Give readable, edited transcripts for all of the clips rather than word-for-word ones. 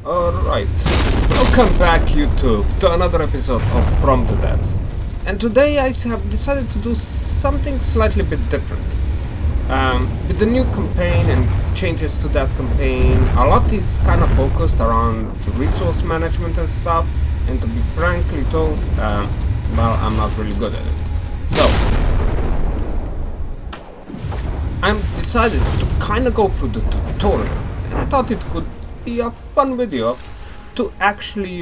Alright, welcome back YouTube to another episode of From the Dead. And today I have decided to do something slightly bit different. With the new campaign and changes to that campaign, a lot is kind of focused around resource management and stuff, and to be frankly told, well, I'm not really good at it. So, I decided to kind of go through the tutorial, and I thought it could be a fun video to actually,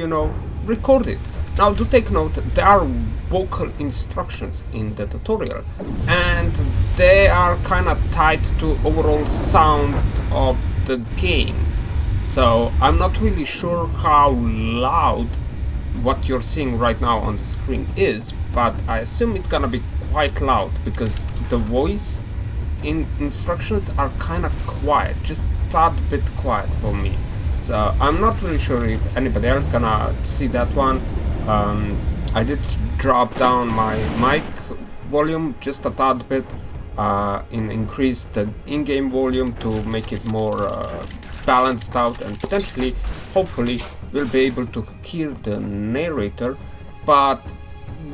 record it. Now, do take note, there are vocal instructions in the tutorial, and they are kind of tied to overall sound of the game. So, I'm not really sure how loud what you're seeing right now on the screen is, but I assume it's gonna be quite loud because the voice instructions are kind of quiet, just a tad bit quiet for me. So I'm not really sure if anybody else gonna see that one. I did drop down my mic volume just a tad bit, increase the in-game volume to make it more balanced out, and potentially, hopefully, we'll be able to hear the narrator, but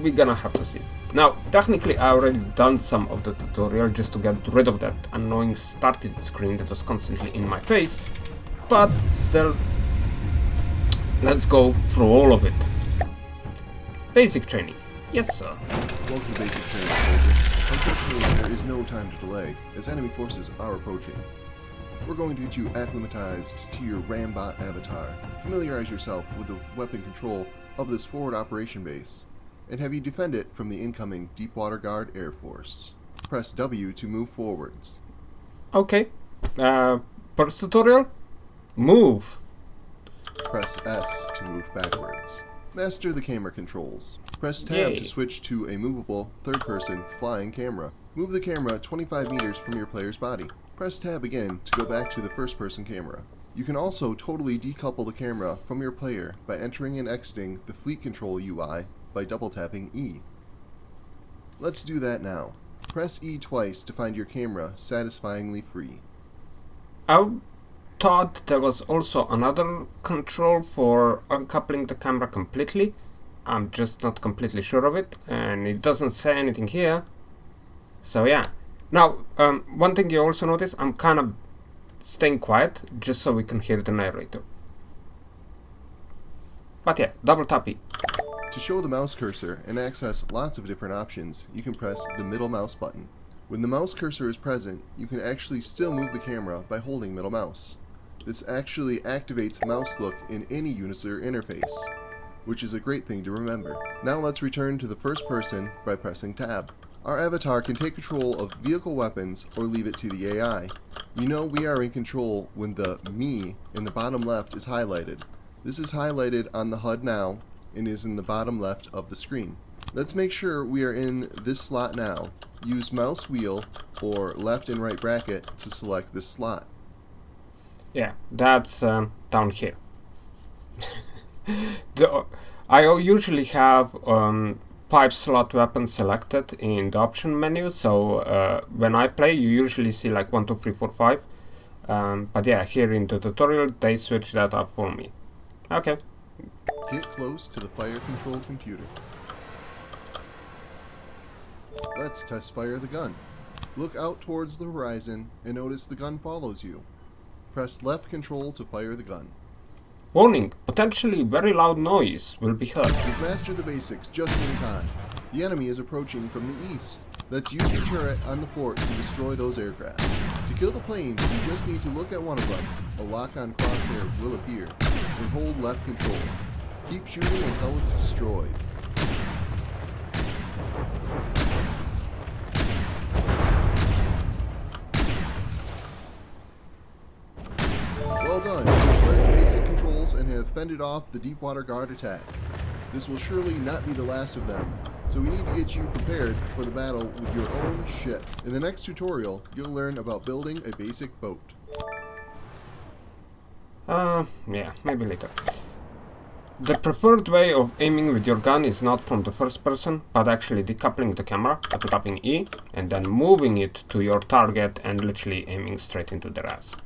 we're gonna have to see. Now, technically I already done some of the tutorial just to get rid of that annoying starting screen that was constantly in my face, but still, let's go through all of it. Basic training. Yes, sir. Welcome to basic training, soldier. Unfortunately, there is no time to delay, as enemy forces are approaching. We're going to get you acclimatized to your Rambot avatar, familiarize yourself with the weapon control of this forward operation base, and have you defend it from the incoming Deepwater Guard Air Force. Press W to move forwards. Okay. First tutorial? Move. Press S to move backwards. Master the camera controls. Press Tab Yay. to switch to a movable, third-person, flying camera. Move the camera 25 meters from your player's body. Press Tab again to go back to the first-person camera. You can also totally decouple the camera from your player by entering and exiting the Fleet Control UI by double-tapping E. Let's do that now. Press E twice to find your camera satisfyingly free. I thought there was also another control for uncoupling the camera completely. I'm just not completely sure of it, and it doesn't say anything here. So yeah. Now, one thing you also notice, I'm kind of staying quiet just so we can hear the narrator. But yeah, double tap E. To show the mouse cursor and access lots of different options, you can press the middle mouse button. When the mouse cursor is present, you can actually still move the camera by holding middle mouse. This actually activates mouse look in any user interface, which is a great thing to remember. Now let's return to the first person by pressing Tab. Our avatar can take control of vehicle weapons or leave it to the AI. You know we are in control when the Me in the bottom left is highlighted. This is highlighted on the HUD now and is in the bottom left of the screen. Let's make sure we are in this slot now. Use mouse wheel or left and right bracket to select this slot. Yeah, that's down here. I usually have pipe slot weapon selected in the option menu, so when I play you usually see like 1, 2, 3, 4, 5. But yeah, here in the tutorial they switch that up for me. Okay. Get close to the fire control computer. Let's test fire the gun. Look out towards the horizon and notice the gun follows you. Press left control to fire the gun. Warning, potentially very loud noise will be heard. You've mastered the basics just in time. The enemy is approaching from the east. Let's use the turret on the fort to destroy those aircraft. To kill the planes, you just need to look at one of them. A lock-on crosshair will appear, and hold left control. Keep shooting until it's destroyed. Well done, you've learned basic controls and have fended off the Deepwater Guard attack. This will surely not be the last of them, so we need to get you prepared for the battle with your own ship. In the next tutorial, you'll learn about building a basic boat. Yeah, maybe later. The preferred way of aiming with your gun is not from the first person, but actually decoupling the camera, tapping E, and then moving it to your target and literally aiming straight into their ass.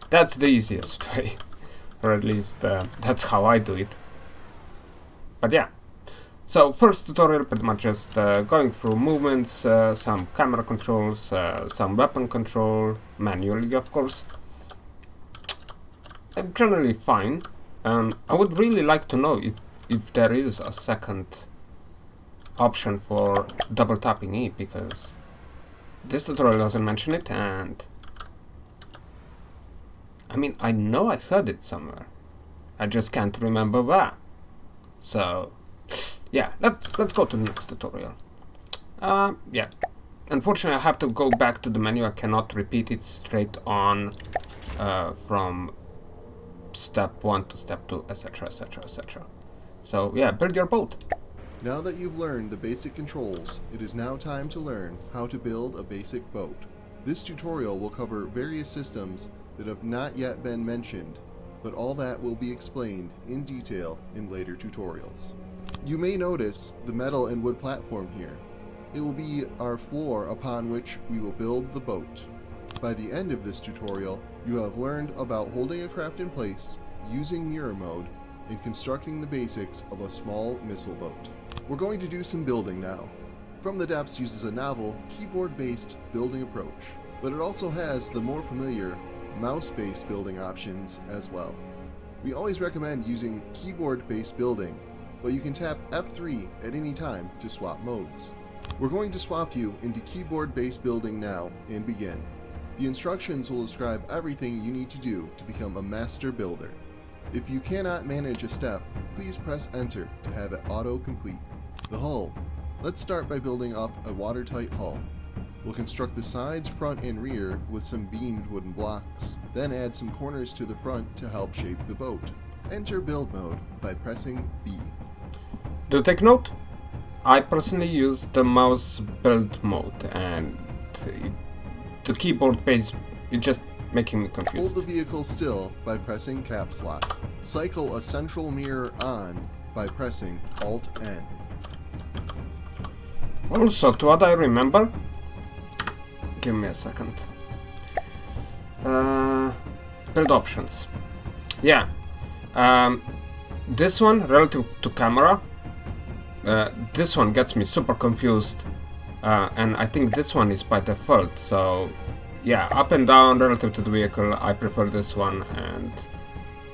That's the easiest way. or at least that's how I do it. But yeah. So first tutorial, pretty much just going through movements, some camera controls, some weapon control, manually of course. I'm generally fine. I would really like to know if there is a second option for double tapping E, because this tutorial doesn't mention it, and I mean, I know I heard it somewhere. I just can't remember where. So yeah, let's go to the next tutorial. Yeah. Unfortunately, I have to go back to the menu. I cannot repeat it straight on from step 1 to step 2, etc, etc, etc. So yeah, build your boat. Now that you've learned the basic controls, it is now time to learn how to build a basic boat. This tutorial will cover various systems that have not yet been mentioned, but all that will be explained in detail in later tutorials. You may notice the metal and wood platform here. It will be our floor upon which we will build the boat. By the end of this tutorial, you have learned about holding a craft in place, using mirror mode, and constructing the basics of a small missile boat. We're going to do some building now. From the Depths uses a novel, keyboard-based building approach, but it also has the more familiar mouse-based building options as well. We always recommend using keyboard-based building, but you can tap F3 at any time to swap modes. We're going to swap you into keyboard-based building now and begin. The instructions will describe everything you need to do to become a master builder. If you cannot manage a step, please press enter to have it auto-complete. The hull. Let's start by building up a watertight hull. We'll construct the sides, front, and rear with some beamed wooden blocks, then add some corners to the front to help shape the boat. Enter build mode by pressing B. Do take note, I personally use the mouse build mode, and the keyboard base is just making me confused. Hold the vehicle still by pressing caps lock. Cycle a central mirror on by pressing Alt N. Also, to what I remember, give me a second. Build options. Yeah. This one, relative to camera, this one gets me super confused. And I think this one is by default. So, yeah, up and down relative to the vehicle, I prefer this one, and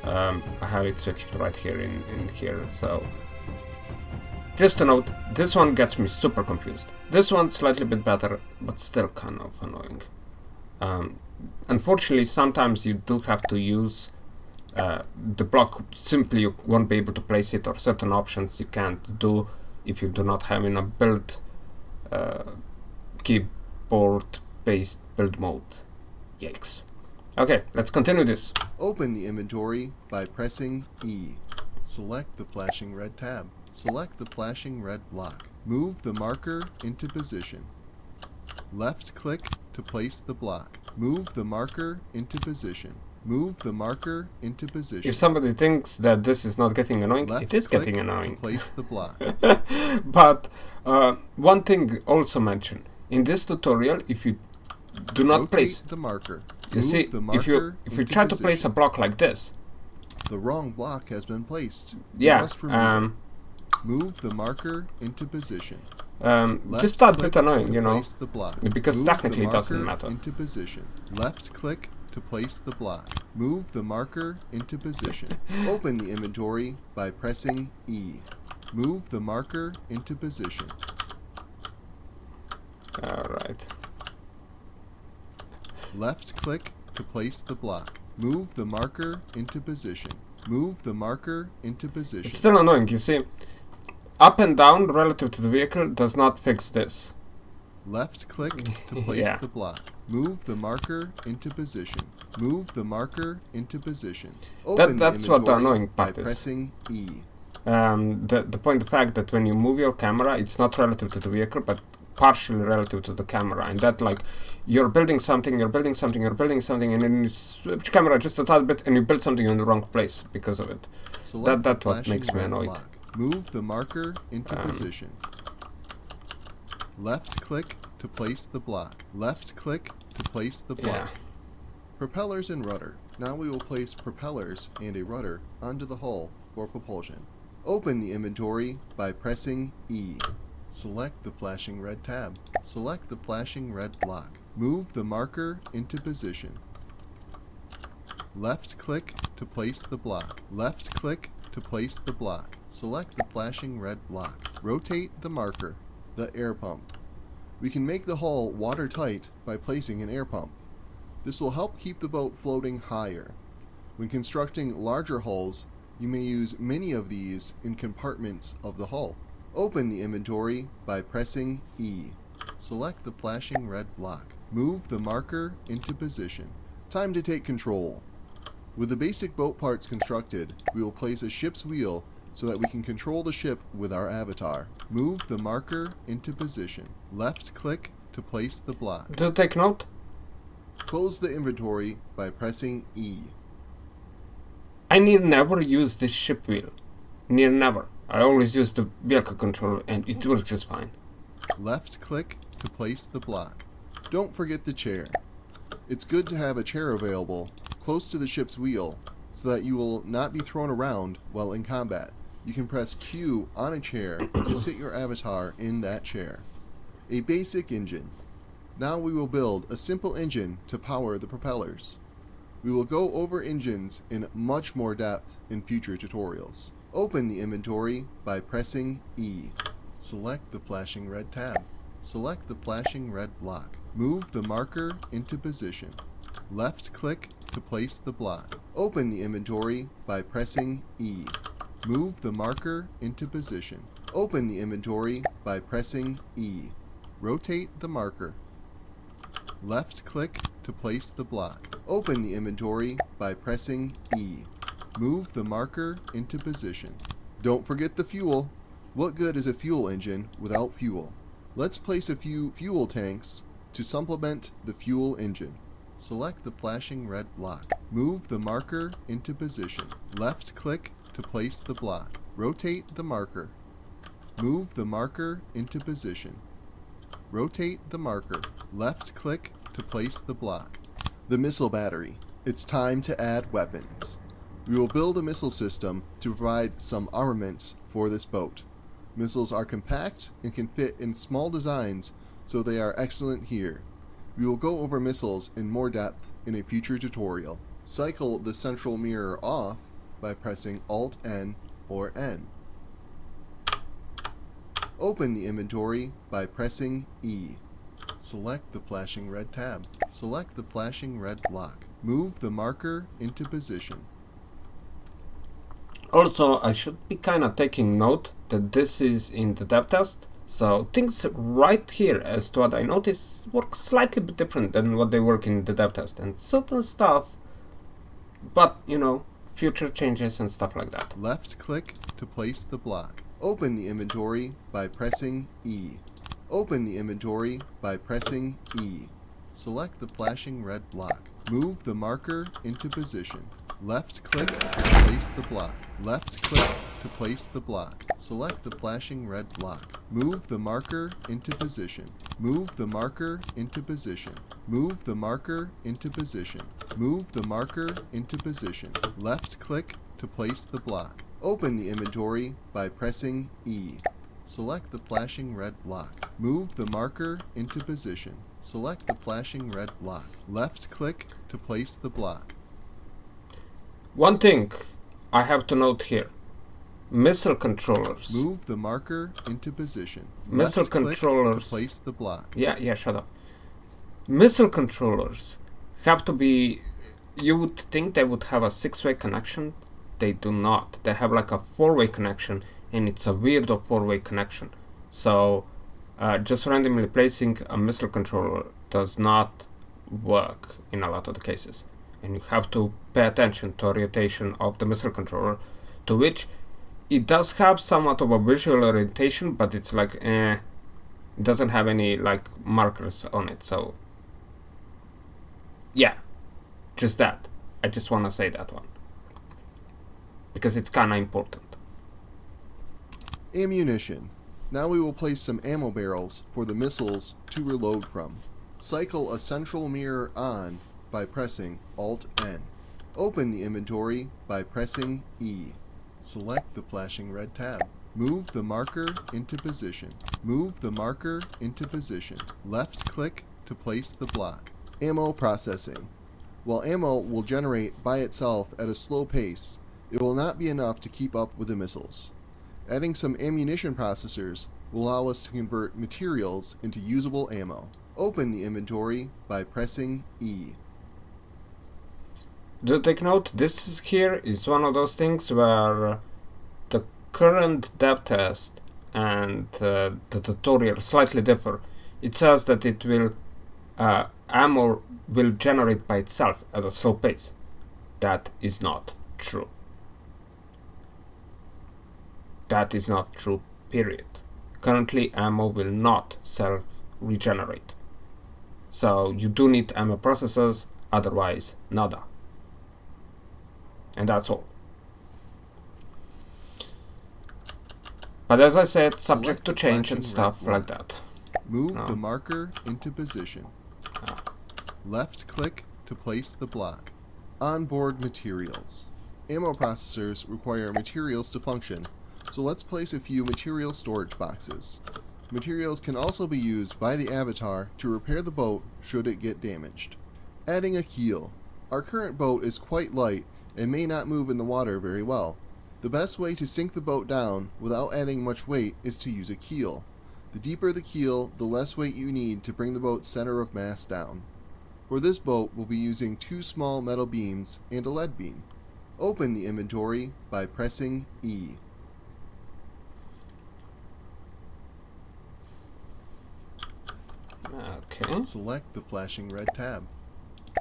I have it switched right here in here. So, just a note, this one gets me super confused. This one's slightly bit better, but still kind of annoying. Unfortunately, sometimes you do have to use the block. Simply you won't be able to place it, or certain options you can't do if you do not have in a build keyboard-based build mode. Yikes. Okay, let's continue this. Open the inventory by pressing E. Select the flashing red tab. Select the flashing red block. Move the marker into position. Left click to place the block. Move the marker into position. Move the marker into position. If somebody thinks that this is not getting annoying, it is getting annoying. To place the block. But one thing also mentioned in this tutorial, if you do not place the marker. You see, if you try to place a block like this, the wrong block has been placed. Yeah. Move the marker into position. This starts a bit annoying, you know, the block. because technically it doesn't matter. Into position. Left click to place the block. Move the marker into position. Open the inventory by pressing E. Move the marker into position. Alright. Left click to place the block. Move the marker into position. Move the marker into position. It's still annoying, you see. Up and down relative to the vehicle does not fix this. Left click to place the block. Move the marker into position. Move the marker into position. That's what the annoying part by is. Pressing E. The point, the fact that when you move your camera, it's not relative to the vehicle, but partially relative to the camera, and that, like, you're building something, and then you switch camera just a little bit, and you build something in the wrong place because of it. That's what makes me annoyed. Block. Move the marker into position. Left click to place the block. Left click to place the block. Yeah. Propellers and rudder. Now we will place propellers and a rudder onto the hull for propulsion. Open the inventory by pressing E. Select the flashing red tab. Select the flashing red block. Move the marker into position. Left click to place the block. Left click to place the block. Select the flashing red block. Rotate the marker. The air pump. We can make the hull watertight by placing an air pump. This will help keep the boat floating higher. When constructing larger hulls, you may use many of these in compartments of the hull. Open the inventory by pressing E. Select the flashing red block. Move the marker into position. Time to take control. With the basic boat parts constructed, we will place a ship's wheel so that we can control the ship with our avatar. Move the marker into position. Left click to place the block. Do take note? Close the inventory by pressing E. I never use this ship wheel. Never. I always use the vehicle controller and it works just fine. Left click to place the block. Don't forget the chair. It's good to have a chair available close to the ship's wheel so that you will not be thrown around while in combat. You can press Q on a chair to sit your avatar in that chair. A basic engine. Now we will build a simple engine to power the propellers. We will go over engines in much more depth in future tutorials. Open the inventory by pressing E. Select the flashing red tab. Select the flashing red block. Move the marker into position. Left click to place the block. Open the inventory by pressing E. Move the marker into position. Open the inventory by pressing E. Rotate the marker. Left click to place the block. Open the inventory by pressing E. Move the marker into position. Don't forget the fuel. What good is a fuel engine without fuel? Let's place a few fuel tanks to supplement the fuel engine. Select the flashing red block. Move the marker into position. Left click to place the block. Rotate the marker. Move the marker into position. Rotate the marker. Left click to place the block. The missile battery. It's time to add weapons. We will build a missile system to provide some armaments for this boat. Missiles are compact and can fit in small designs, so they are excellent here. We will go over missiles in more depth in a future tutorial. Cycle the central mirror off by pressing Alt-N or N. Open the inventory by pressing E. Select the flashing red tab. Select the flashing red block. Move the marker into position. Also, I should be kinda taking note that this is in the dev test, so things right here, as to what I notice, work slightly bit different than what they work in the dev test, and certain stuff, but, you know, future changes and stuff like that. Left click to place the block. Open the inventory by pressing E. Open the inventory by pressing E. Select the flashing red block. Move the marker into position. Left click to place the block. Left click to place the block. Select the flashing red block. Move the marker into position. Move the marker into position. Move the marker into position. Move the marker into position. Left click to place the block. Open the inventory by pressing E. Select the flashing red block. Move the marker into position. Select the flashing red block. Left click to place the block. One thing I have to note here. Missile controllers. Move the marker into position. Missile Left click controllers. to place the block. Yeah, shut up. Missile controllers have to be... You would think they would have a 6-way connection. They do not. They have like a 4-way connection, and it's a weird 4-way connection. So, just randomly placing a missile controller does not work in a lot of the cases. And you have to pay attention to orientation of the missile controller, to which it does have somewhat of a visual orientation, but it's like, it doesn't have any like markers on it, so yeah, just that. I just want to say that one, because it's kinda important. Ammunition. Now we will place some ammo barrels for the missiles to reload from. Cycle a central mirror on by pressing Alt-N. Open the inventory by pressing E. Select the flashing red tab. Move the marker into position. Move the marker into position. Left click to place the block. Ammo processing. While ammo will generate by itself at a slow pace, it will not be enough to keep up with the missiles. Adding some ammunition processors will allow us to convert materials into usable ammo. Open the inventory by pressing E. Do take note, this here is one of those things where the current dev test and the tutorial slightly differ. It says that it will ammo will generate by itself at a slow pace. That is not true. That is not true, period. Currently, ammo will not self-regenerate. So you do need ammo processors, otherwise nada. And that's all. But as I said, subject to change and stuff like that. Move the marker into position. Left click to place the block. Onboard materials. Ammo processors require materials to function, so let's place a few material storage boxes. Materials can also be used by the avatar to repair the boat should it get damaged. Adding a keel. Our current boat is quite light and may not move in the water very well. The best way to sink the boat down without adding much weight is to use a keel. The deeper the keel, the less weight you need to bring the boat's center of mass down. For this boat, we'll be using 2 small metal beams and a lead beam. Open the inventory by pressing E. Okay. Select the flashing red tab.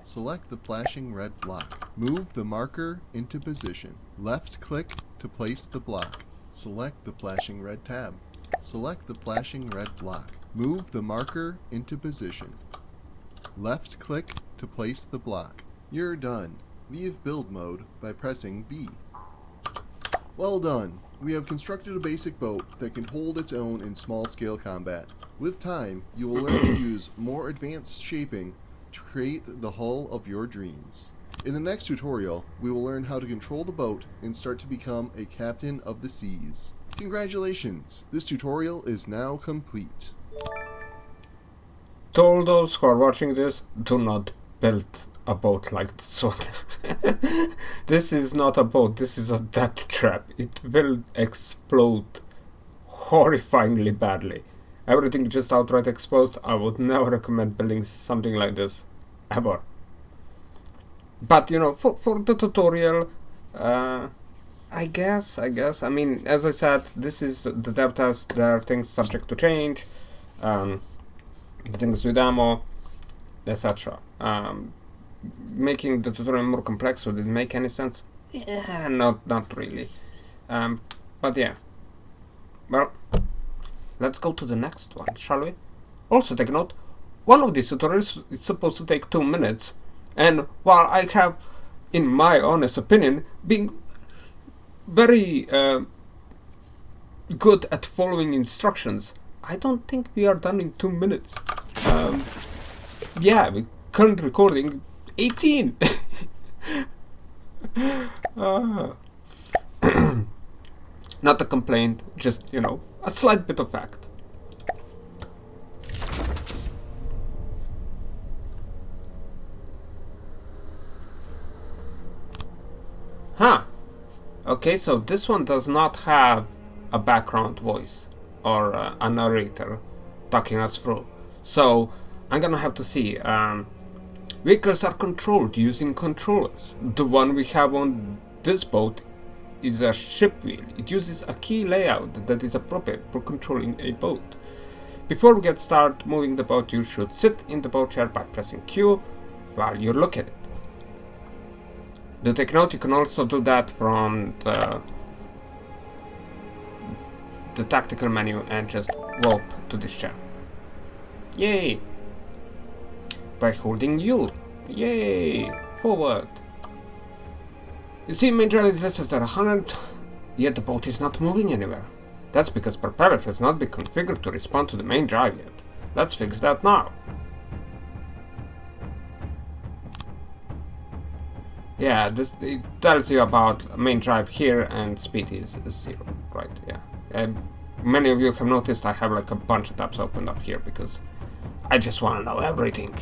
Select the flashing red block. Move the marker into position. Left click to place the block. Select the flashing red tab. Select the flashing red block. Move the marker into position. Left click to place the block. You're done. Leave build mode by pressing B. Well done. We have constructed a basic boat that can hold its own in small-scale combat. With time, you will learn to use more advanced shaping to create the hull of your dreams. In the next tutorial, we will learn how to control the boat and start to become a captain of the seas. Congratulations! This tutorial is now complete. To all those who are watching this, do not build a boat like this one. This is not a boat, this is a death trap. It will explode horrifyingly badly. Everything just outright exposed. I would never recommend building something like this, ever. But you know, for the tutorial, I guess, I mean, as I said, this is the dev test. There are things subject to change, the things with ammo, etc. Making the tutorial more complex, would it make any sense? Yeah, not really. But yeah. Well, let's go to the next one, shall we? Also take note, one of these tutorials is supposed to take 2 minutes, and while I have, in my honest opinion, been very good at following instructions, I don't think we are done in 2 minutes. Yeah, we current recording 18. Not a complaint, just, you know, a slight bit of fact. Huh. Okay, so this one does not have a background voice or a narrator talking us through. So I'm gonna have to see. Vehicles are controlled using controllers. The one we have on this boat is a ship wheel. It uses a key layout that is appropriate for controlling a boat. Before we get started moving the boat, you should sit in the boat chair by pressing Q while you look at it. Do take note, you can also do that from the tactical menu and just warp to this chair. Yay! By holding U. Yay! Forward. You see, main drive is less than 100, yet the boat is not moving anywhere. That's because propeller has not been configured to respond to the main drive yet. Let's fix that now. Yeah, this it tells you about main drive here, and speed is 0, right? Yeah. Many of you have noticed I have like a bunch of tabs opened up here because I just want to know everything.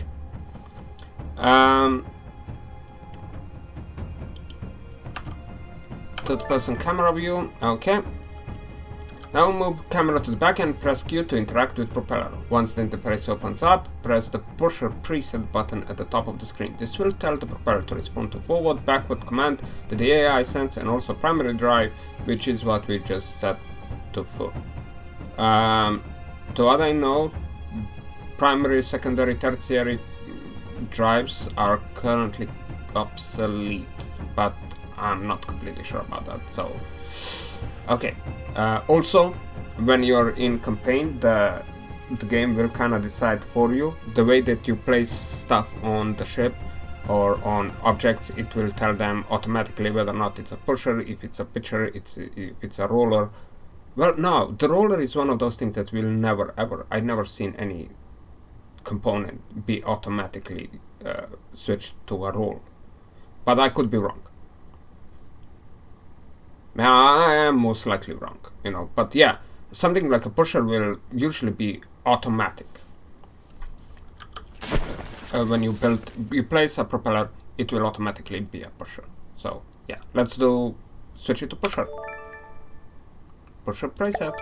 Third person camera view, okay. Now move camera to the back and press Q to interact with propeller. Once the interface opens up, press the pusher preset button at the top of the screen. This will tell the propeller to respond to forward, backward command that the AI sends, and also primary drive, which is what we just set to full. To what I know, primary, secondary, tertiary drives are currently obsolete, but I'm not completely sure about that, so okay. Also, when you're in campaign, the game will kind of decide for you the way that you place stuff on the ship or on objects. It will tell them automatically whether or not it's a pusher, if it's a pitcher, if it's a roller. Well, no, the roller is one of those things that will never ever. I've never seen any component be automatically switched to a roll, but I could be wrong. I am most likely wrong, you know, but yeah, something like a pusher will usually be automatic. When you place a propeller, it will automatically be a pusher. So yeah, let's switch it to pusher. Pusher preset.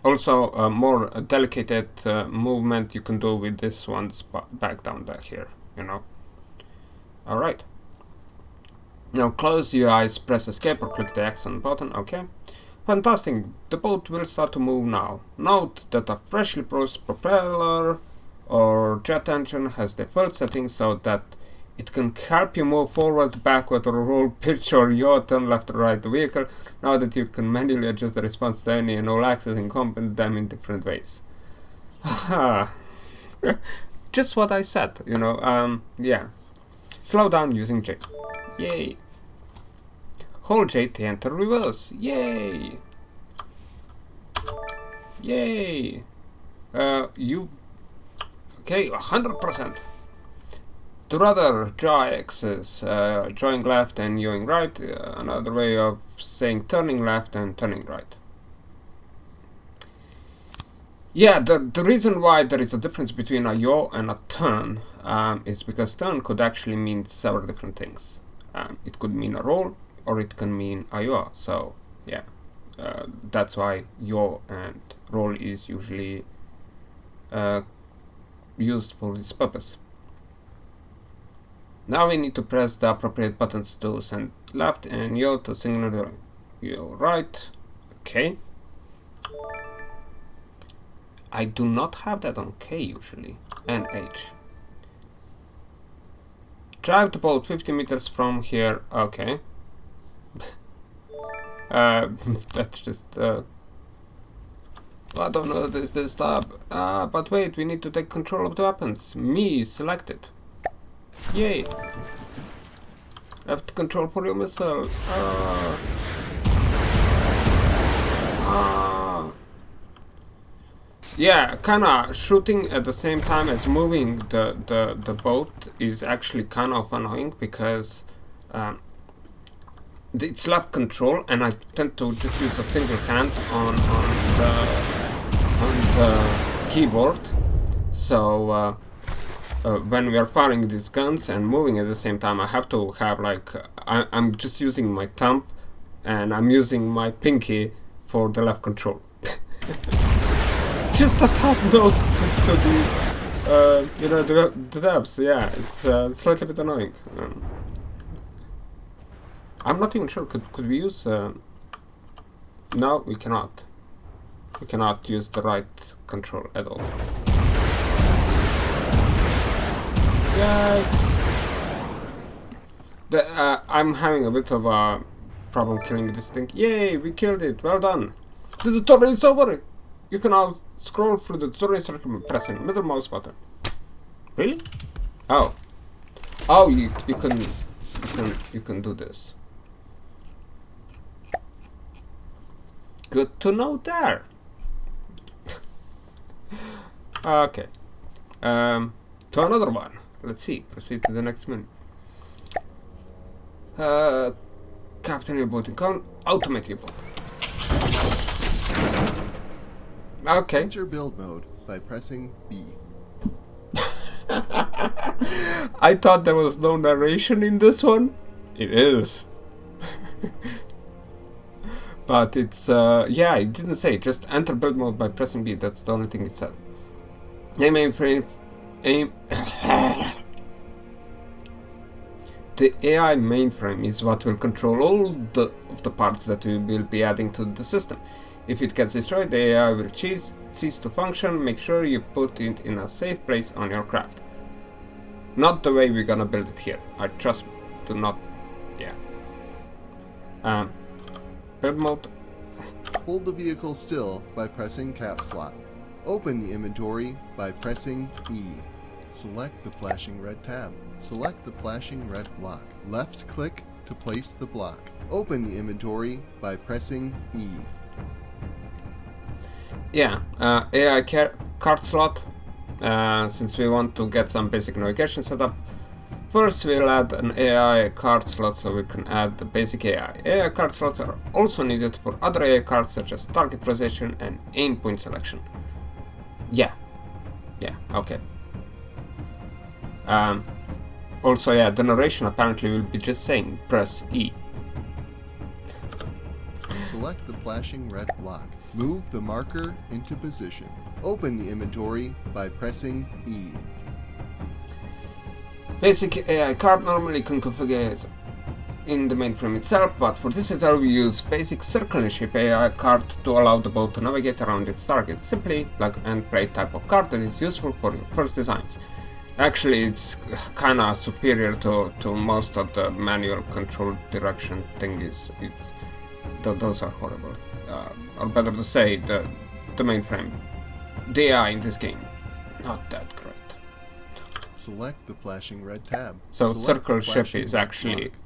Also, a more delicate movement you can do with this one back down there here, you know. All right. Now close your eyes, press escape or click the X on the button, okay. Fantastic, the boat will start to move now. Note that a freshly processed propeller or jet engine has default settings so that it can help you move forward, backward, or roll, pitch, or yaw, turn left or right the vehicle. Now that you can manually adjust the response to any and all axes and combine them in different ways. Just what I said, you know, yeah. Slow down using J. Yay. Hold J to enter reverse. Yay. Yay. Okay, 100%. To rudder, jaw axis, drawing left and yawing right. Another way of saying turning left and turning right. Yeah, the reason why there is a difference between a yaw and a turn is because turn could actually mean several different things. It could mean a roll, or it can mean a yaw. So yeah, that's why yaw and roll is usually used for this purpose. Now we need to press the appropriate buttons to send left and yaw to signal the yaw right. Okay. I do not have that on K usually, and H. Drive the boat 50 meters from here. Okay. That's just I don't know this tab. But wait, we need to take control of the weapons. Me is selected. Yay. Left control for your missile. Yeah, kinda shooting at the same time as moving the boat is actually kind of annoying because it's left control and I tend to just use a single hand on the keyboard. So when we are firing these guns and moving at the same time, I have to have like I'm just using my thumb and I'm using my pinky for the left control. Just a top note to the you know, the tabs. Yeah, it's slightly bit annoying. I'm not even sure. Could we use? No, we cannot. We cannot use the right control at all. Yeah, I'm having a bit of a problem killing this thing. Yay, we killed it. Well done. The tutorial is over. You can now scroll through the tutorial circle by pressing middle mouse button. Really? Oh. Oh, you can do this. Good to know there. Okay. To another one. Let's see. Proceed to the next menu. Uh, Captain your boat in count. Automate your boat. Okay. Enter build mode by pressing B. I thought there was no narration in this one. It is. But it's, yeah, it didn't say. Just enter build mode by pressing B. That's the only thing it says. Aim mainframe. Aim. The AI mainframe is what will control all of the parts that we will be adding to the system. If it gets destroyed, the AI will cease to function. Make sure you put it in a safe place on your craft. Not the way we're gonna build it here. I trust me. Do not. Yeah. Build mode. Hold the vehicle still by pressing caps lock. Open the inventory by pressing E. Select the flashing red tab. Select the flashing red block. Left click to place the block. Open the inventory by pressing E. Yeah, AI card slot. Since we want to get some basic navigation set up, first we'll add an AI card slot so we can add the basic AI. AI card slots are also needed for other AI cards such as target precision and aim point selection. Yeah, okay. Also, yeah, the narration apparently will be just saying press E. Select the flashing red block. Move the marker into position. Open the inventory by pressing E. Basic AI card normally can configure in the mainframe itself, but for this tutorial we use basic circular shape AI card to allow the boat to navigate around its target. Simply plug and play type of card that is useful for your first designs. Actually, it's kinda superior to most of the manual control direction thingies. Those are horrible. Or better to say, the mainframe. The AI in this game, not that great. Select the flashing red tab. So Select circle the ship flashing is red actually block.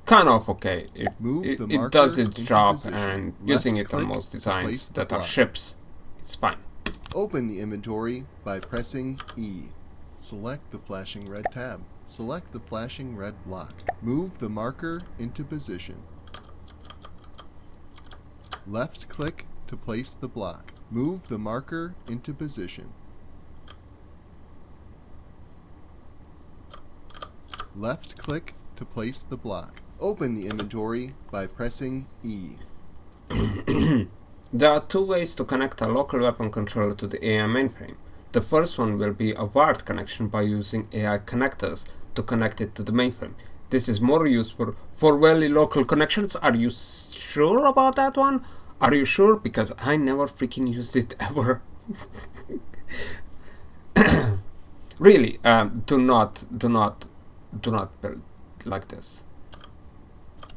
kind of okay. Move the It marker does its into job, position. and Left using it on click most to designs place the that are block. ships, it's fine. Open the inventory by pressing E. Select the flashing red tab. Select the flashing red block. Move the marker into position. Left click to place the block. Move the marker into position. Left click to place the block. Open the inventory by pressing E. There are two ways to connect a local weapon controller to the AI mainframe. The first one will be a wired connection by using AI connectors to connect it to the mainframe. This is more useful for really local connections. Are you sure about that one? Are you sure? Because I never freaking used it ever. Really, do not build like this.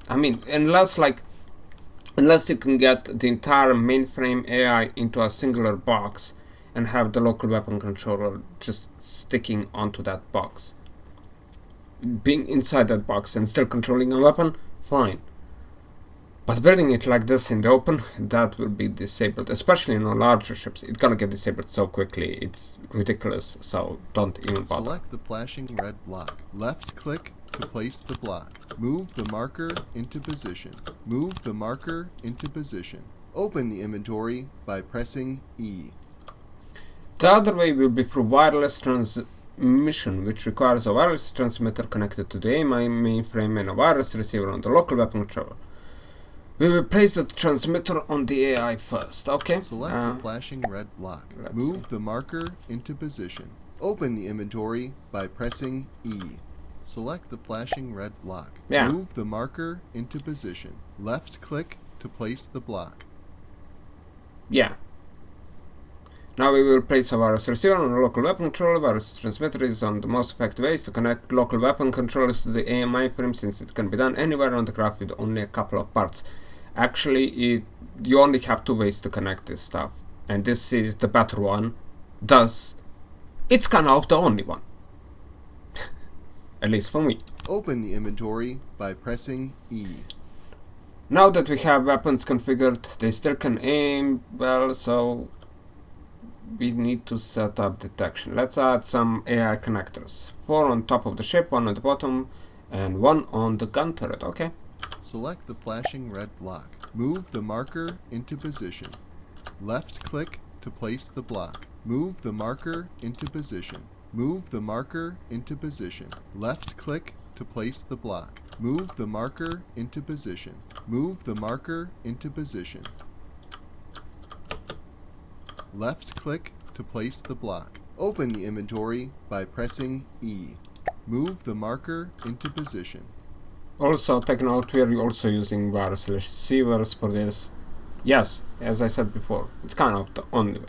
I mean, unless you can get the entire mainframe AI into a singular box and have the local weapon controller just sticking onto that box. Being inside that box and still controlling a weapon, fine. But building it like this in the open, that will be disabled, especially in larger ships. It's gonna get disabled so quickly, it's ridiculous, so don't even bother. Select the flashing red block. Left click to place the block. Move the marker into position. Move the marker into position. Open the inventory by pressing E. The other way will be through wireless transmission, which requires a wireless transmitter connected to the AI mainframe and a wireless receiver on the local weapon controller. We will place the transmitter on the AI first, okay? Select the flashing red block. Move the marker into position. Open the inventory by pressing E. Select the flashing red block. Yeah. Move the marker into position. Left click to place the block. Yeah. Now we will place a wireless receiver on a local weapon controller. Wireless transmitter is one of the most effective ways to connect local weapon controllers to the AI mainframe, since it can be done anywhere on the craft with only a couple of parts. Actually, you only have two ways to connect this stuff, and this is the better one. Thus, it's kind of the only one. At least for me. Open the inventory by pressing E. Now that we have weapons configured, they still can aim well, so we need to set up detection. Let's add some AI connectors. 4 on top of the ship, 1 on the bottom, and one on the gun turret. Okay. Select the flashing red block. Move the marker into position. Left click to place the block. Move the marker into position. Move the marker into position. Left click to place the block. Move the marker into position. Move the marker into position. Left click to place the block. Open the inventory by pressing E. Move the marker into position. Also, take note, we are also using wireless receivers for this. Yes, as I said before, it's kind of the only way.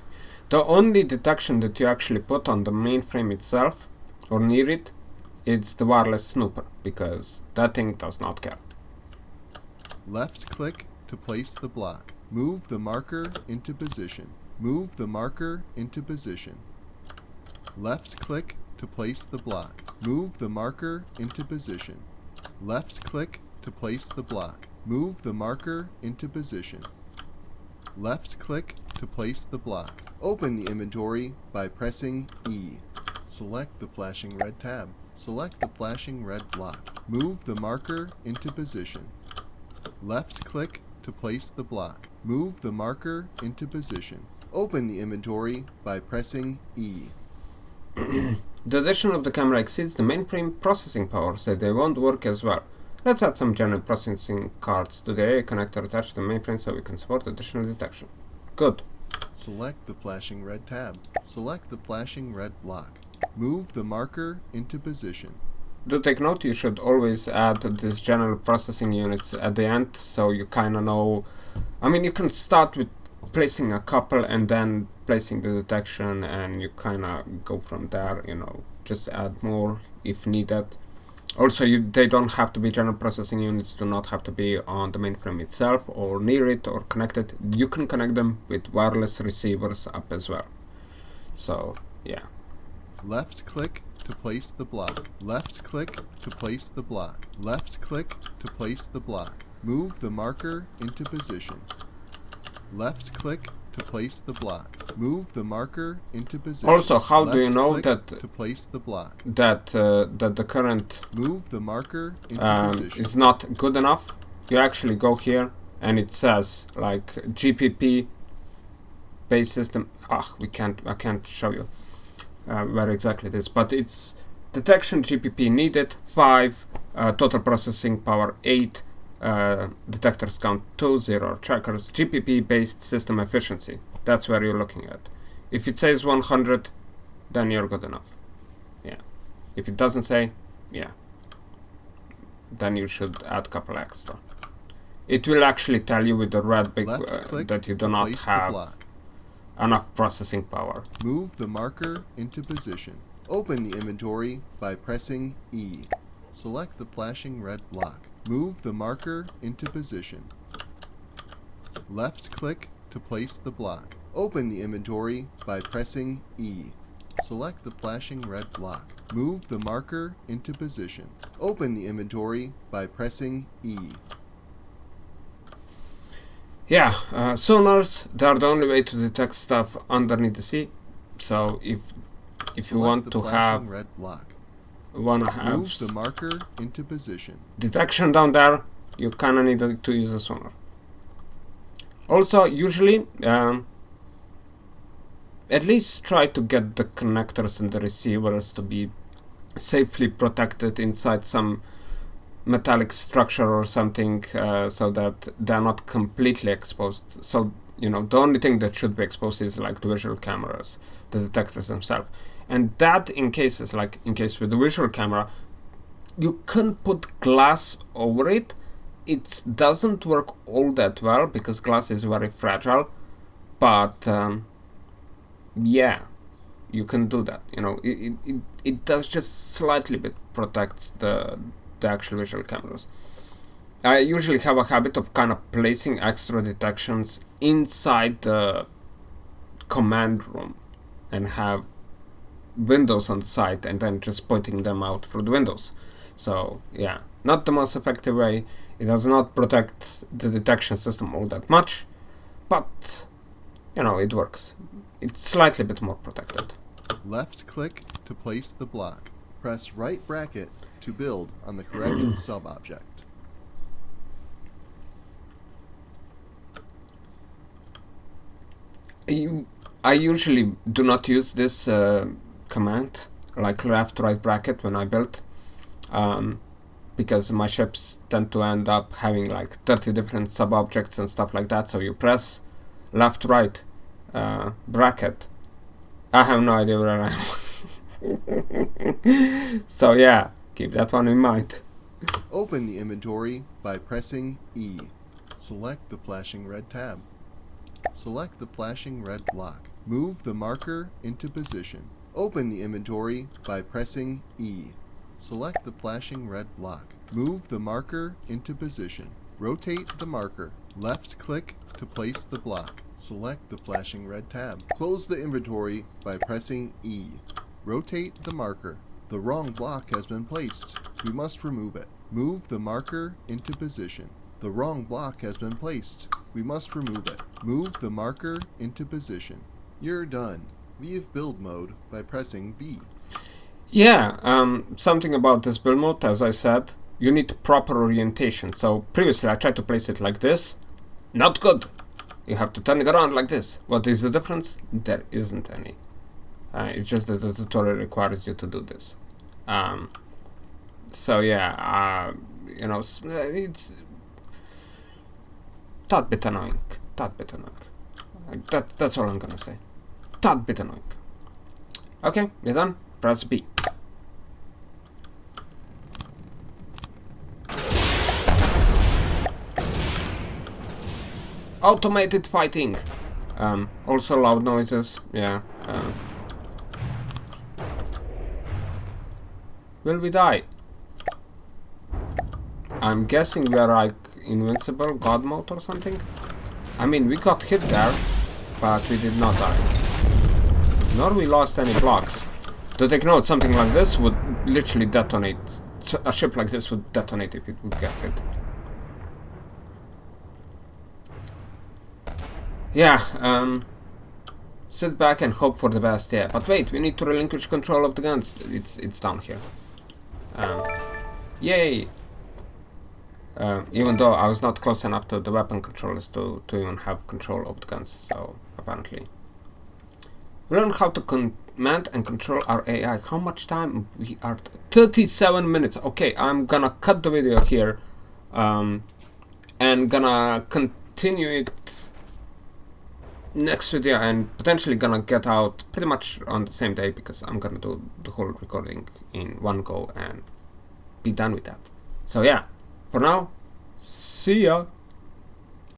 The only detection that you actually put on the mainframe itself, or near it, is the wireless snooper, because that thing does not care. Left click to place the block. Move the marker into position. Move the marker into position. Left click to place the block. Move the marker into position. Left click to place the block. Move the marker into position. Left click to place the block. Open the inventory by pressing E. Select the flashing red tab. Select the flashing red block. Move the marker into position. Left click to place the block. Move the marker into position. Open the inventory by pressing E. The addition of the camera exceeds the mainframe processing power, so they won't work as well. Let's add some general processing cards to the AA connector attached to the mainframe so we can support additional detection. Good. Select the flashing red tab. Select the flashing red block. Move the marker into position. Do take note, you should always add these general processing units at the end, so you kinda know. I mean, you can start with placing a couple and then placing the detection, and you kinda go from there, you know, just add more if needed. Also, they don't have to be general processing units, do not have to be on the mainframe itself or near it or connected. You can connect them with wireless receivers up as well. So, yeah. Left click to place the block. Left click to place the block. Left click to place the block. Move the marker into position. Left click to place the block. Move the marker into position. Also, how do you know Left that click to place the block? that the current Move the marker into position. is not good enough? You actually go here and it says like GPP base system. I can't show you where exactly it is, but it's detection GPP needed 5, total processing power 8, detectors count 2, 0 trackers, GPP based system efficiency. That's where you're looking at. If it says 100, then you're good enough. Yeah. If it doesn't say, yeah, then you should add a couple extra. It will actually tell you with the red big that you do not have enough processing power. Move the marker into position. Open the inventory by pressing E. Select the flashing red block. Move the marker into position. Left click to place the block. Open the inventory by pressing E. Select the flashing red block. Move the marker into position. Open the inventory by pressing E. Yeah, sonars, they are the only way to detect stuff underneath the sea. So if you want to have red block. move the marker into position. Detection down there, you kinda need to use a sonar. Also, usually, at least try to get the connectors and the receivers to be safely protected inside some metallic structure or something, so that they're not completely exposed. So, you know, the only thing that should be exposed is like the visual cameras, the detectors themselves. And that in case with the visual camera, you can put glass over it. It doesn't work all that well because glass is very fragile, but yeah, you can do that. You know, it does just slightly bit protects the actual visual cameras. I usually have a habit of kind of placing extra detections inside the command room and have windows on the side and then just pointing them out through the windows. So yeah, not the most effective way. It does not protect the detection system all that much, but you know, it works. It's slightly bit more protected. Left click to place the block. Press right bracket to build on the correct sub-object. I usually do not use this command, like left-right bracket, when I build, because my ships tend to end up having like 30 different sub-objects and stuff like that, so you press left-right bracket. I have no idea where I am. So yeah, keep that one in mind. Open the inventory by pressing E. Select the flashing red tab. Select the flashing red block. Move the marker into position. Open the inventory by pressing E. Select the flashing red block. Move the marker into position. Rotate the marker. Left click to place the block. Select the flashing red tab. Close the inventory by pressing E. Rotate the marker. The wrong block has been placed. We must remove it. Move the marker into position. The wrong block has been placed. We must remove it. Move the marker into position. You're done. Leave build mode by pressing B. Yeah, something about this build mode, as I said, you need proper orientation. So previously I tried to place it like this. Not good. You have to turn it around like this. What is the difference? There isn't any. It's just that the tutorial requires you to do this. So yeah, you know, it's tad bit annoying. Tad bit annoying. That's all I'm gonna say. Tad bit annoying. Okay, you're done. Press B. Automated fighting. Also loud noises. Yeah. Will we die? I'm guessing we are like invincible, god mode or something. I mean, we got hit there, but we did not die. Nor we lost any blocks. To take note, something like this would literally detonate. A ship like this would detonate if it would get hit. Yeah, sit back and hope for the best, yeah. But wait, we need to relinquish control of the guns. It's down here. Yay! Even though I was not close enough to the weapon controllers to even have control of the guns, so apparently. We learn how to command and control our AI. How much time? We are 37 minutes. Okay, I'm gonna cut the video here, and gonna continue it next video, and potentially gonna get out pretty much on the same day, because I'm gonna do the whole recording in one go and be done with that. So yeah, for now, see ya.